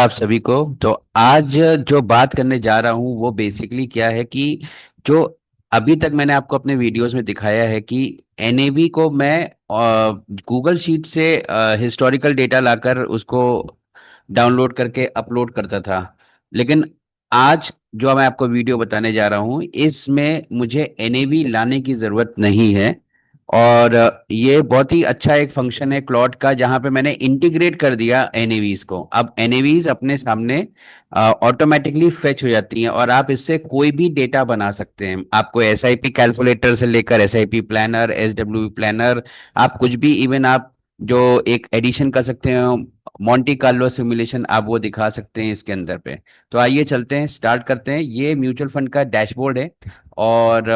आप सभी को। तो आज जो बात करने जा रहा हूँ वो बेसिकली क्या है कि जो अभी तक मैंने आपको अपने वीडियोस में दिखाया है कि एनएवी को मैं गूगल शीट से हिस्टोरिकल डेटा लाकर उसको डाउनलोड करके अपलोड करता था। लेकिन आज जो मैं आपको वीडियो बताने जा रहा हूँ इसमें मुझे एनएवी लाने की जरूरत नहीं है। और ये बहुत ही अच्छा एक फंक्शन है क्लॉड का जहां पे मैंने इंटीग्रेट कर दिया एनएवीज को। अब एनएवीज अपने सामने ऑटोमेटिकली फेच हो जाती हैं और आप इससे कोई भी डेटा बना सकते हैं। आपको एसआईपी कैलकुलेटर से लेकर एसआईपी प्लानर, एसडब्ल्यू प्लानर, आप कुछ भी, इवन आप जो एक एडिशन कर सकते हैं, मोंटी कार्लो सिमुलेशन, आप वो दिखा सकते हैं इसके अंदर पे। तो आइए चलते हैं, स्टार्ट करते हैं। ये म्यूचुअल फंड का डैशबोर्ड है और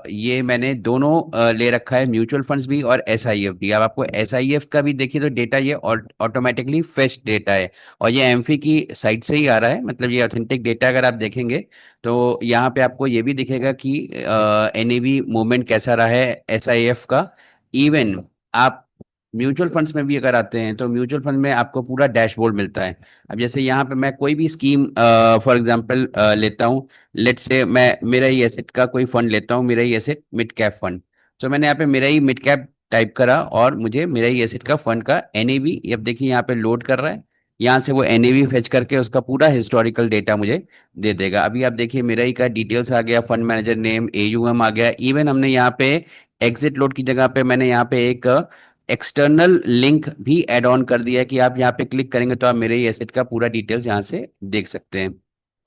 ये मैंने दोनों ले रखा है, म्यूचुअल फंड्स भी और एसआईएफ भी। अब आपको एसआईएफ का भी देखिए तो डेटा ये ऑटोमेटिकली फेच डेटा है और ये एम्फी की साइट से ही आ रहा है, मतलब ये ऑथेंटिक डेटा। अगर आप देखेंगे तो यहाँ पे आपको ये भी दिखेगा कि एनएवी मूवमेंट कैसा रहा है एसआईएफ का। इवन आप म्यूचुअल फंड्स में भी अगर आते हैं तो म्यूचुअल फंड में आपको पूरा डैशबोर्ड मिलता है। अब जैसे यहाँ पे मैं कोई भी स्कीम फॉर एग्जांपल लेता हूँ। लेट्स से मैं मेरा ही एसेट का कोई फंड लेता हूँ, मेरा ही एसेट मिड कैप फंड। तो मैंने यहाँ पे मेरा ही मिड कैप टाइप करा और मुझे मेरा ही एसेट का फंड का एनएवी, अब देखिए यहाँ पे लोड कर रहा है। यहाँ से वो एनएवी फेच करके उसका पूरा हिस्टोरिकल डेटा मुझे दे देगा। अभी आप देखिए मेरा ही का डिटेल्स आ गया, फंड मैनेजर नेम, एयूएम आ गया। इवन हमने यहाँ पे एग्जिट लोड की जगह पे मैंने यहाँ पे एक एक्सटर्नल लिंक भी ऐड ऑन कर दिया है कि आप यहाँ पे क्लिक करेंगे तो आप मेरे ही एसेट का पूरा डिटेल्स यहाँ से देख सकते हैं।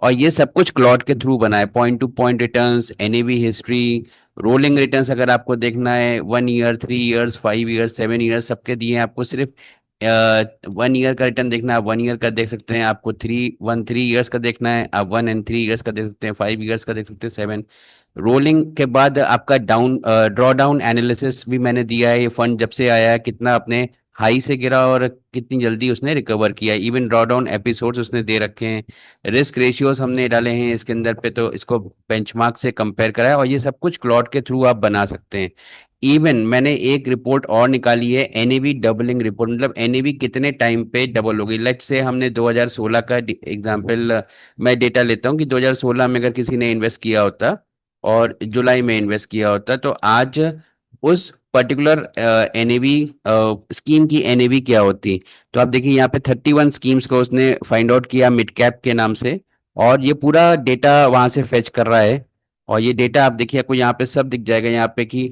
और ये सब कुछ क्लॉड के थ्रू बना है। Point two point returns, NAV history, rolling returns अगर आपको देखना है, 1 ईयर, 3 ईयर्स, 5 ईयर्स, 7 ईयर्स सबके दिए हैं। आपको सिर्फ 1 ईयर का रिटर्न देखना है, आप 1 ईयर का देख सकते हैं। आपको 3 ईयर्स का देखना है, आप 1 एंड 3 ईयर्स का देख सकते हैं। 5 ईयर्स का देख सकते हैं, 7। रोलिंग के बाद आपका ड्रॉ डाउन एनालिसिस भी मैंने दिया है। ये फंड जब से आया है कितना अपने हाई से गिरा और कितनी जल्दी उसने रिकवर किया। इवन ड्रॉ डाउन एपिसोड्स उसने दे रखे हैं। रिस्क रेशियोज हमने डाले हैं इसके अंदर पे, तो इसको बेंचमार्क से कंपेयर करा है और ये सब कुछ क्लॉड के थ्रू आप बना सकते हैं। इवन मैंने एक रिपोर्ट और निकाली है, एनएवी डबलिंग रिपोर्ट, मतलब एनएवी कितने टाइम पे डबल होगी। लेट्स से हमने 2016 का एग्जांपल मैं डेटा लेता हूँ कि 2016 में अगर किसी ने इन्वेस्ट किया होता और जुलाई में इन्वेस्ट किया होता तो आज उस पर्टिकुलर एनएवी स्कीम की एनएवी क्या होती। तो आप देखिए यहाँ पे 31 स्कीम्स को उसने फाइंड आउट किया मिड कैप के नाम से और ये पूरा डेटा वहां से फेच कर रहा है। और ये डेटा आप देखिए, आपको यहाँ पे सब दिख जाएगा यहाँ पे कि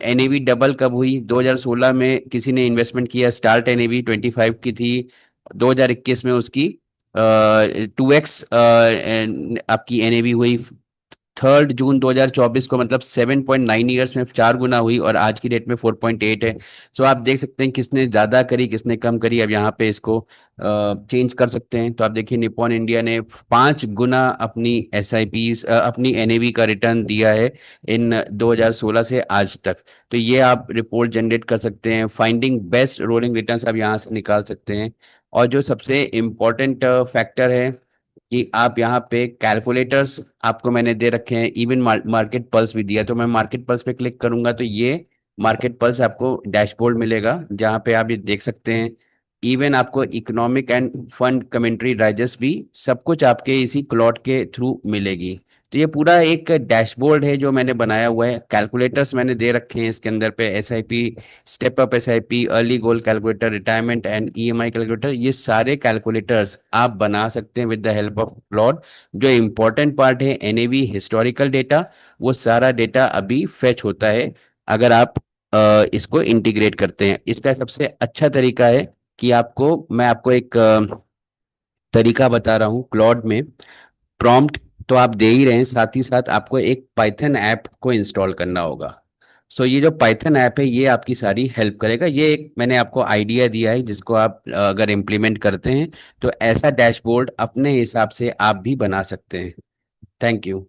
एनएवी डबल कब हुई। 2016 में किसी ने इन्वेस्टमेंट किया, स्टार्ट एनएवी 25 की थी, 2021 में उसकी 2x आपकी एनएवी हुई। 3 जून 2024 को, मतलब 7.9 ईयर्स में 4 गुना हुई और आज की डेट में 4.8 है। सो आप देख सकते हैं किसने ज्यादा करी किसने कम करी। अब यहाँ पे इसको चेंज कर सकते हैं। तो आप देखिए निप्पॉन इंडिया ने 5 गुना अपनी एसआईपीज अपनी एनएवी का रिटर्न दिया है इन 2016 से आज तक। तो ये आप रिपोर्ट जनरेट कर सकते हैं। फाइंडिंग बेस्ट रोलिंग रिटर्न्स आप यहाँ से निकाल सकते हैं। और जो सबसे इम्पोर्टेंट फैक्टर है कि आप यहाँ पे कैलकुलेटर्स आपको मैंने दे रखे हैं। इवन मार्केट पल्स भी दिया, तो मैं मार्केट पल्स पे क्लिक करूंगा तो ये मार्केट पल्स आपको डैशबोर्ड मिलेगा जहाँ पे आप ये देख सकते हैं। इवन आपको economic end fund commentary digest भी सब कुछ आपके इसी क्लॉट के थ्रू मिलेगी। तो ये पूरा एक डैशबोर्ड है जो मैंने बनाया हुआ है। कैलकुलेटर्स मैंने दे रखे हैं इसके अंदर पे, SIP, step up SIP, early goal calculator, retirement and EMI calculator, ये सारे कैलकुलेटर्स आप बना सकते हैं with the help of clod. जो इम्पोर्टेंट पार्ट है एनएवी हिस्टोरिकल डेटा, वो सारा डेटा अभी फेच होता है अगर आप इसको इंटीग्रेट करते हैं। इसका सबसे अच्छा तरीका है कि मैं आपको एक तरीका बता रहा हूँ क्लॉड में। प्रॉम्प्ट तो आप दे ही रहे हैं, साथ ही साथ आपको एक पाइथन ऐप को इंस्टॉल करना होगा। सो ये जो पाइथन ऐप है ये आपकी सारी हेल्प करेगा। ये एक मैंने आपको आइडिया दिया है जिसको आप अगर इम्प्लीमेंट करते हैं तो ऐसा डैशबोर्ड अपने हिसाब से आप भी बना सकते हैं। Thank you.